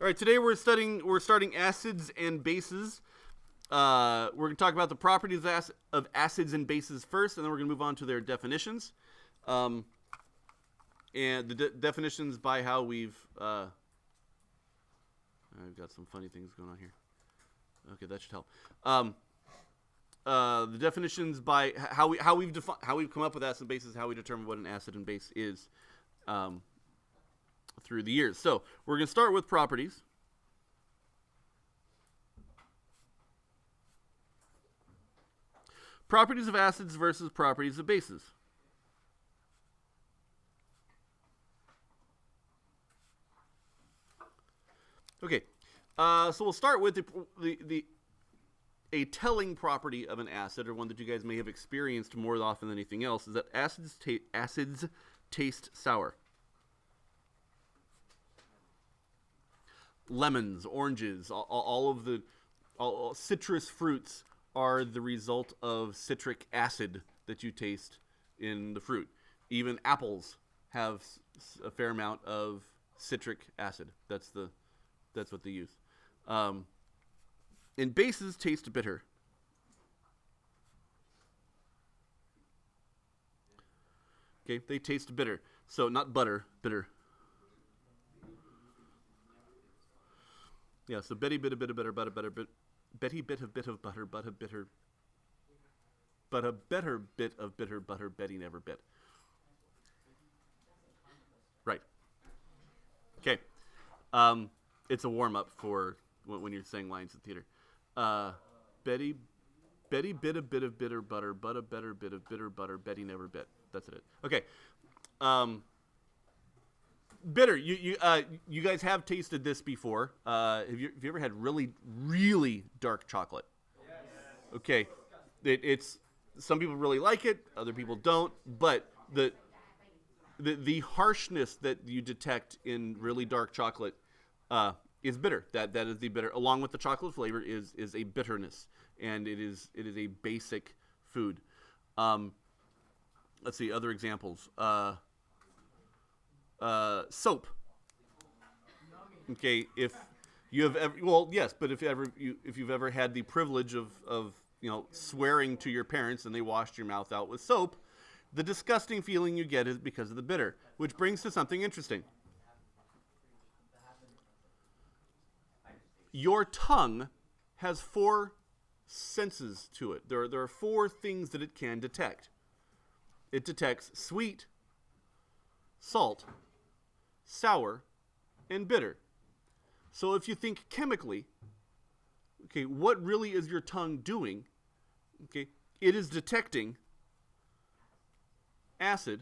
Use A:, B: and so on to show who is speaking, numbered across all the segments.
A: All right, today we're starting acids and bases. We're going to talk about the properties of acids and bases first, and then we're going to move on to their definitions. And the definitions by how we've... I've got some funny things going on here. Okay, that should help. The definitions by how we've come up with acids and bases, how we determine what an acid and base is through the years. So we're going to start with properties. Properties of acids versus properties of bases. Okay, so we'll start with a telling property of an acid, or one that you guys may have experienced more often than anything else, is that acids taste sour. Lemons, oranges, all citrus fruits are the result of citric acid that you taste in the fruit. Even apples have a fair amount of citric acid. That's what they use. And bases taste bitter. Okay, they taste bitter. So not butter, bitter. Yeah, so Betty bit a bit of butter, but a better bit. Betty bit a bit of butter, but a better bit of bitter butter Betty never bit. Right. Okay. It's a warm-up for when you're saying lines in theater. Betty bit a bit of bitter butter, but a better bit of bitter butter Betty never bit. That's it. Okay. Bitter. You guys have tasted this before. Have you ever had really, really dark chocolate? Yes. Okay. It's some people really like it, other people don't. But the harshness that you detect in really dark chocolate is bitter. That is the bitter, along with the chocolate flavor, is a bitterness, and it is a basic food. Let's see other examples. Soap. Okay, if you have ever, well, yes, but if you've ever had the privilege of swearing to your parents and they washed your mouth out with soap, the disgusting feeling you get is because of the bitter, which brings to something interesting. Your tongue has 4 senses to it. There are 4 things that it can detect. It detects sweet, salt, sour, and bitter. So if you think chemically, okay, what really is your tongue doing? Okay, it is detecting acid,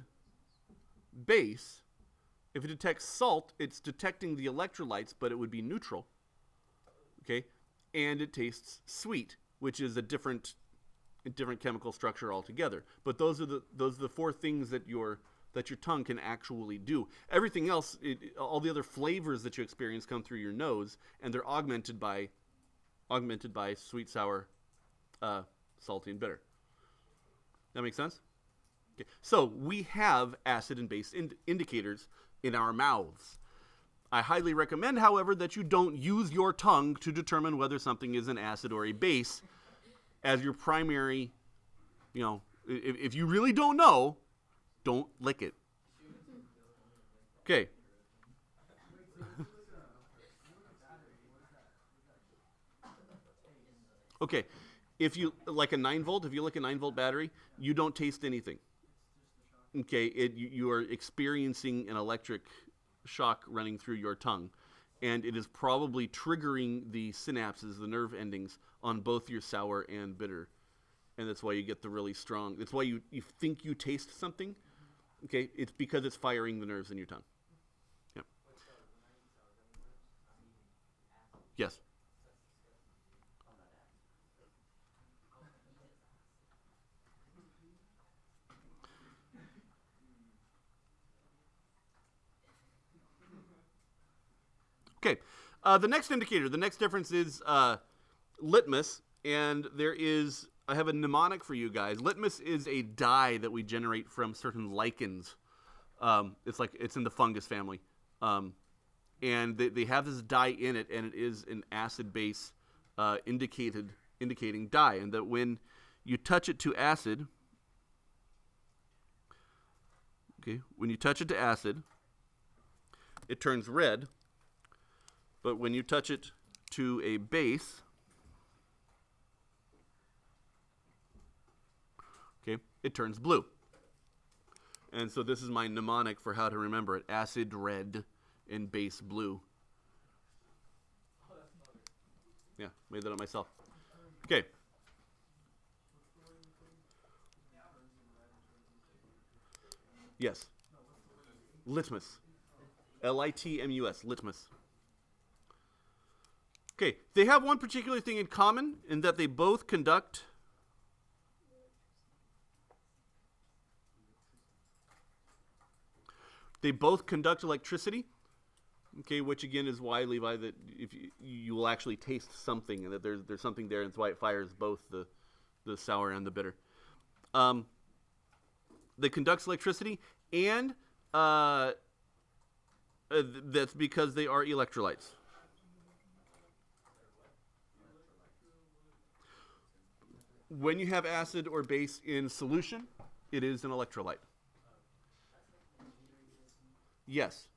A: base. If it detects salt, it's detecting the electrolytes, but it would be neutral. Okay, and it tastes sweet, which is a different chemical structure altogether. But those are the 4 things that your tongue can actually do. Everything else, all the other flavors that you experience come through your nose, and they're augmented by sweet, sour, salty, and bitter. That makes sense? Okay. So we have acid and base indicators in our mouths. I highly recommend, however, that you don't use your tongue to determine whether something is an acid or a base as your primary, if you really don't know, don't lick it. Okay. Okay. If you like a 9-volt, if you lick a 9-volt battery, you don't taste anything. Okay. You are experiencing an electric shock running through your tongue, and it is probably triggering the synapses, the nerve endings, on both your sour and bitter, and that's why you get the really strong. That's why you think you taste something. Okay, it's because it's firing the nerves in your tongue. Yep. Yes. Okay. The next indicator, the next difference is litmus, and I have a mnemonic for you guys. Litmus is a dye that we generate from certain lichens. It's in the fungus family. and they have this dye in it, and it is an acid-base indicating dye, and that when you touch it to acid, okay, when you touch it to acid, it turns red, but when you touch it to a base, okay, it turns blue. And so this is my mnemonic for how to remember it: acid red and base blue. Yeah, made that up myself. Okay. Yes. Litmus. Litmus. Litmus. Okay, they have one particular thing in common in that they both conduct electricity. Okay, which again is why, Levi, that if you will actually taste something, and that there's something there, and it's why it fires both the sour and the bitter. That conducts electricity, and that's because they are electrolytes. When you have acid or base in solution, it is an electrolyte. Yes.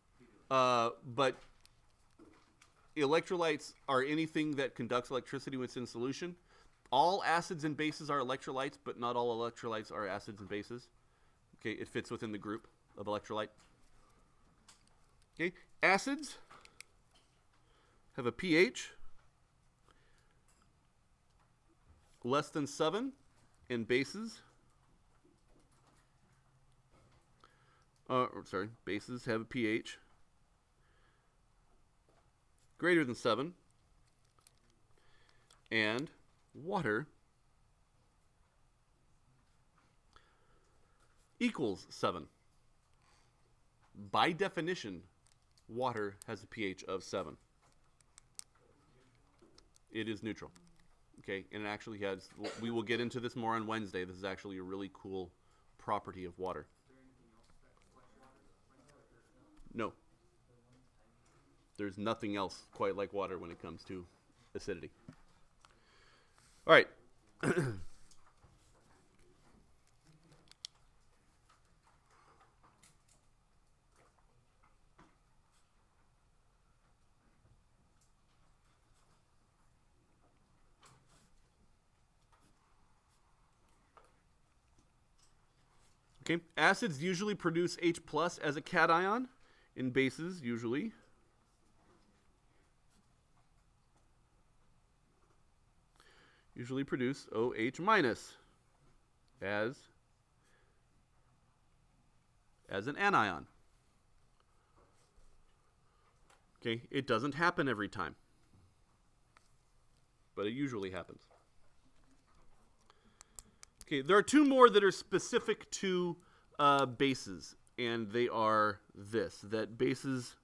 A: But electrolytes are anything that conducts electricity when it's in solution. All acids and bases are electrolytes, but not all electrolytes are acids and bases. Okay, it fits within the group of electrolyte. Okay, acids have a pH less than 7, and bases bases have a pH greater than 7, and water equals 7. By definition, water has a pH of 7. It is neutral. Okay, and it actually has, we will get into this more on Wednesday. This is actually a really cool property of water. No. There's nothing else quite like water when it comes to acidity. All right. Okay, acids usually produce H plus as a cation, and bases usually produce OH minus as an anion. Okay, it doesn't happen every time, but it usually happens. Okay, there are two more that are specific to bases, and they are that bases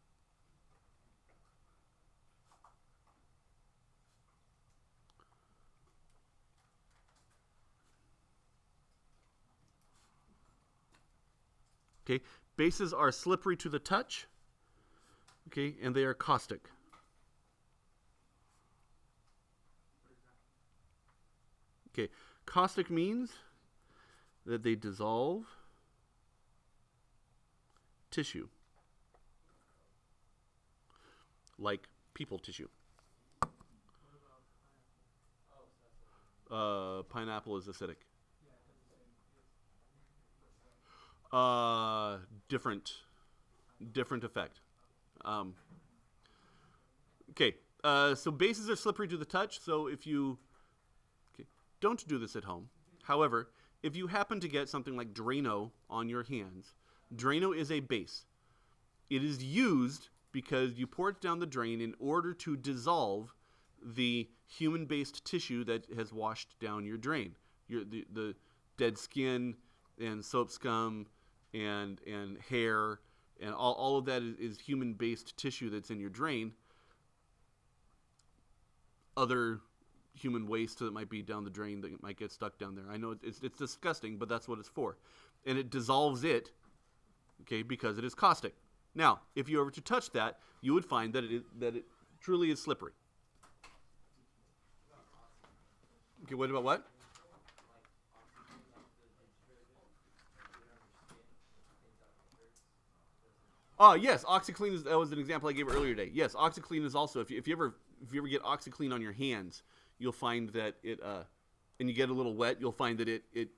A: bases are slippery to the touch, okay, and they are caustic. Okay, caustic means that they dissolve tissue, like people tissue. Pineapple is acidic. Different effect. Okay, so bases are slippery to the touch, so if you don't do this at home. However, if you happen to get something like Drano on your hands, Drano is a base. It is used because you pour it down the drain in order to dissolve the human-based tissue that has washed down your drain. The dead skin and soap scum and hair and all of that is human-based tissue that's in your drain. Other human waste that might be down the drain that might get stuck down there. I know it's disgusting, but that's what it's for. And it dissolves it, okay, because it is caustic. Now, if you were to touch that, you would find that it truly is slippery. Okay, what about what? Yes, OxyClean that was an example I gave earlier today. Yes, OxyClean is also if you ever get OxyClean on your hands, you'll find that it and you get a little wet, you'll find that it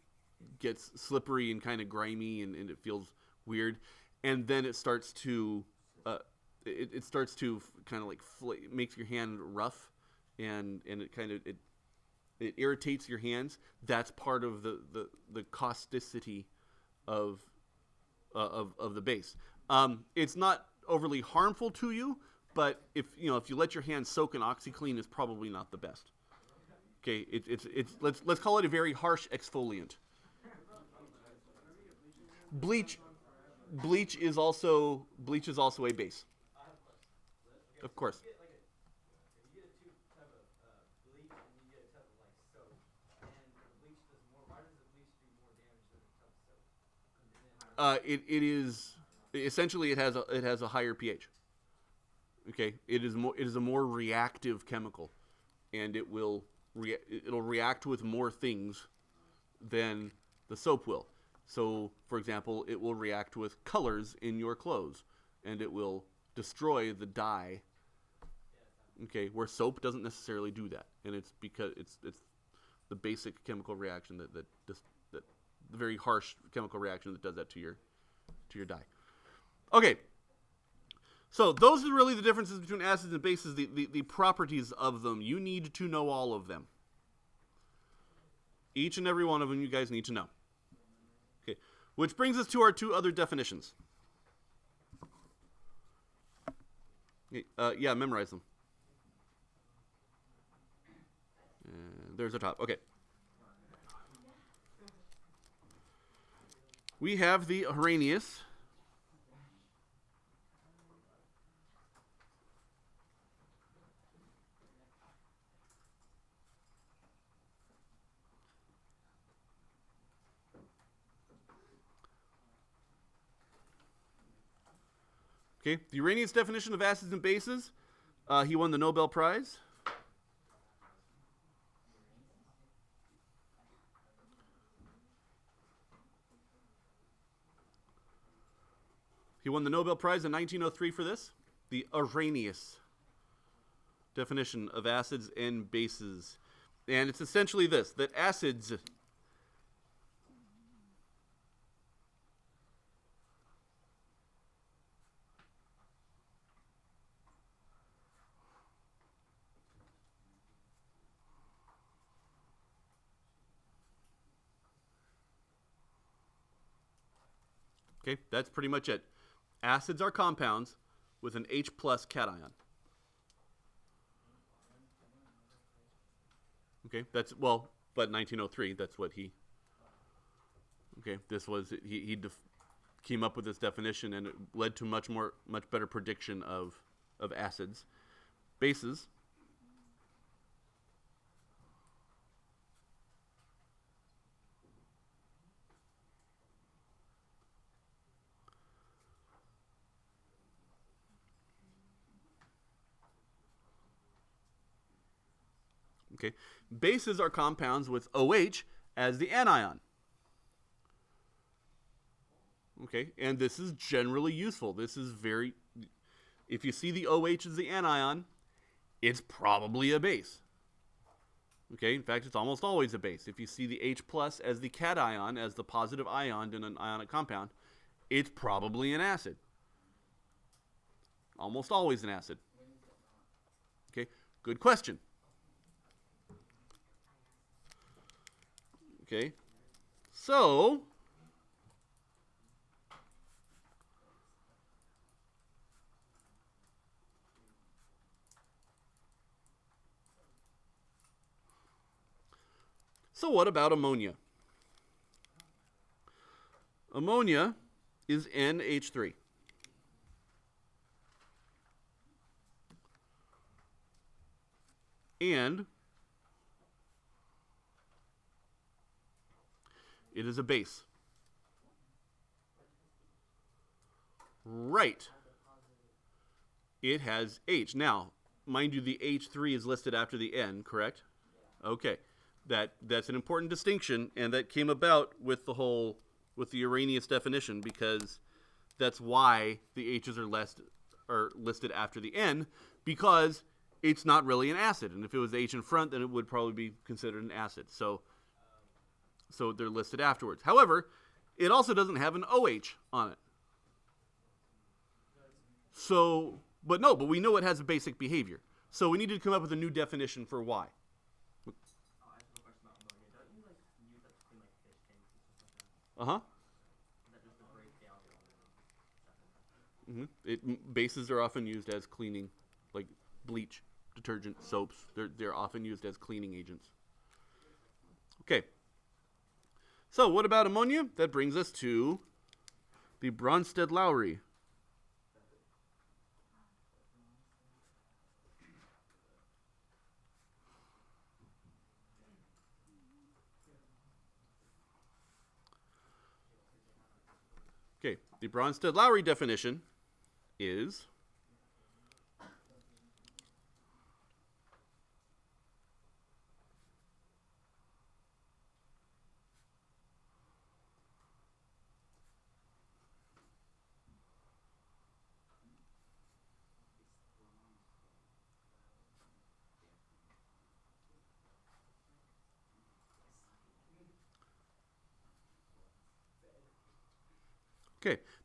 A: gets slippery and kind of grimy and it feels weird, and then it starts to it starts to kind of like makes your hand rough, and it kind of it irritates your hands. That's part of the causticity of the base. It's not overly harmful to you, but if you let your hands soak in OxyClean, it's probably not the best. Okay, it's let's call it a very harsh exfoliant. Bleach is also a base. Of course. It is essentially it has a higher pH. Okay, it is a more reactive chemical, and it'll react with more things than the soap will. So, for example, it will react with colors in your clothes, and it will destroy the dye. Okay, where soap doesn't necessarily do that, and it's because it's the basic chemical reaction that the very harsh chemical reaction that does that to your dye. Okay, so those are really the differences between acids and bases, the properties of them. You need to know all of them. Each and every one of them you guys need to know. Okay, which brings us to our two other definitions. Yeah, memorize them. There's our top. Okay. We have the Arrhenius. Okay, the Arrhenius definition of acids and bases. He won the Nobel Prize. He won the Nobel Prize in 1903 for this. The Arrhenius definition of acids and bases. And it's essentially this, that acids okay, that's pretty much it. Acids are compounds with an H plus cation. Okay, but 1903, that's what he. Okay, this was he came up with this definition, and it led to much better prediction of acids, bases. Okay, bases are compounds with OH as the anion. Okay, and this is generally useful. This is if you see the OH as the anion, it's probably a base. Okay, in fact, it's almost always a base. If you see the H plus as the cation, as the positive ion in an ionic compound, it's probably an acid. Almost always an acid. Okay, good question. Okay, so what about ammonia? Ammonia is NH3. And it is a base. Right. It has H. Now, mind you, the H3 is listed after the N, correct? Okay. That's an important distinction, and that came about with the Arrhenius definition, because that's why the H's are listed after the N, because it's not really an acid. And if it was H in front, then it would probably be considered an acid. So they're listed afterwards. However, it also doesn't have an OH on it. But we know it has a basic behavior. So we need to come up with a new definition for Y. Uh-huh. Bases are often used as cleaning, like bleach, detergent, soaps. They're often used as cleaning agents. Okay. So what about ammonia? That brings us to the Bronsted-Lowry. Okay, the Bronsted-Lowry definition is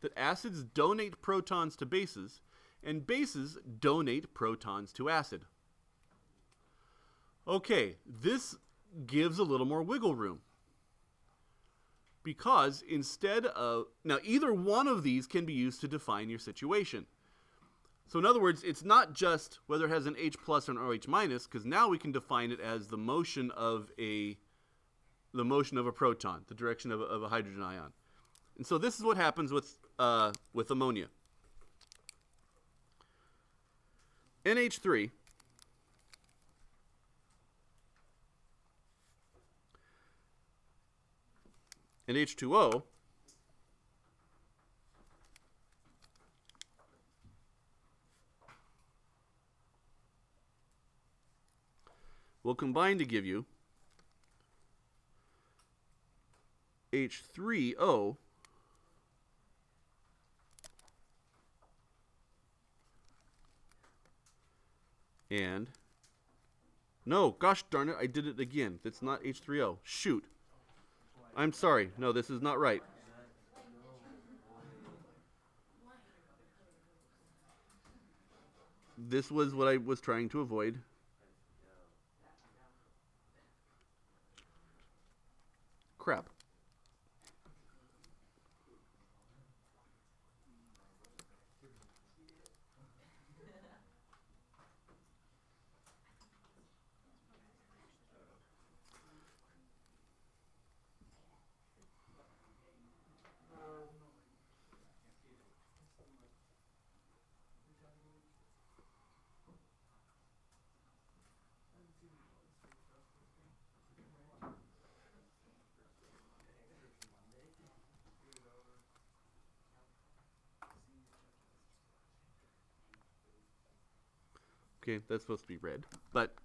A: that acids donate protons to bases, and bases donate protons to acid. Okay, this gives a little more wiggle room. Because now either one of these can be used to define your situation. So in other words, it's not just whether it has an H plus or an OH minus, because now we can define it as the motion of a proton, the direction of a hydrogen ion. And so this is what happens with ammonia. NH3 and H2O will combine to give you H3O and no, gosh darn it, I did it again. That's not H3O. Shoot. I'm sorry. No, this is not right. This was what I was trying to avoid. Crap. Okay, that's supposed to be red, but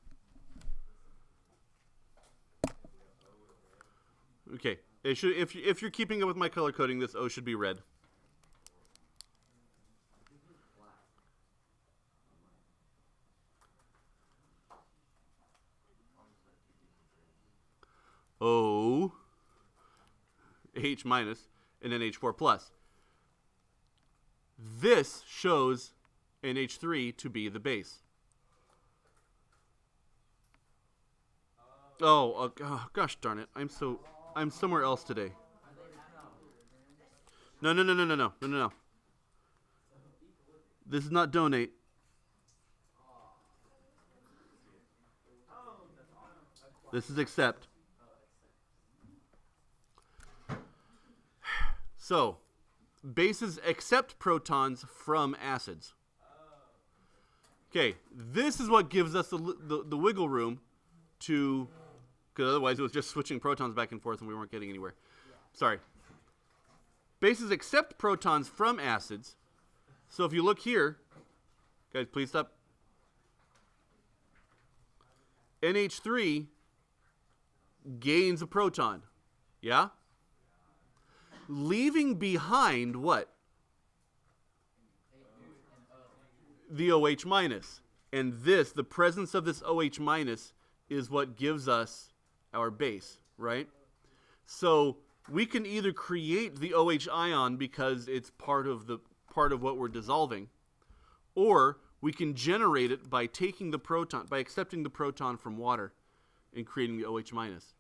A: okay. It should, if you're keeping up with my color coding, this O should be red. O H minus and then H4 plus. This shows NH3 to be the base. Oh, gosh darn it. I'm somewhere else today. No. This is not donate. This is accept. So, bases accept protons from acids. Okay, this is what gives us the wiggle room to, because otherwise it was just switching protons back and forth and we weren't getting anywhere. Sorry. Bases accept protons from acids. So if you look here, Guys, please stop. NH3 gains a proton. Yeah? Leaving behind what? The OH minus. And this, the presence of this OH minus, is what gives us our base, right? So we can either create the OH ion because it's part of what we're dissolving, or we can generate it by taking the proton, by accepting the proton from water and creating the OH minus.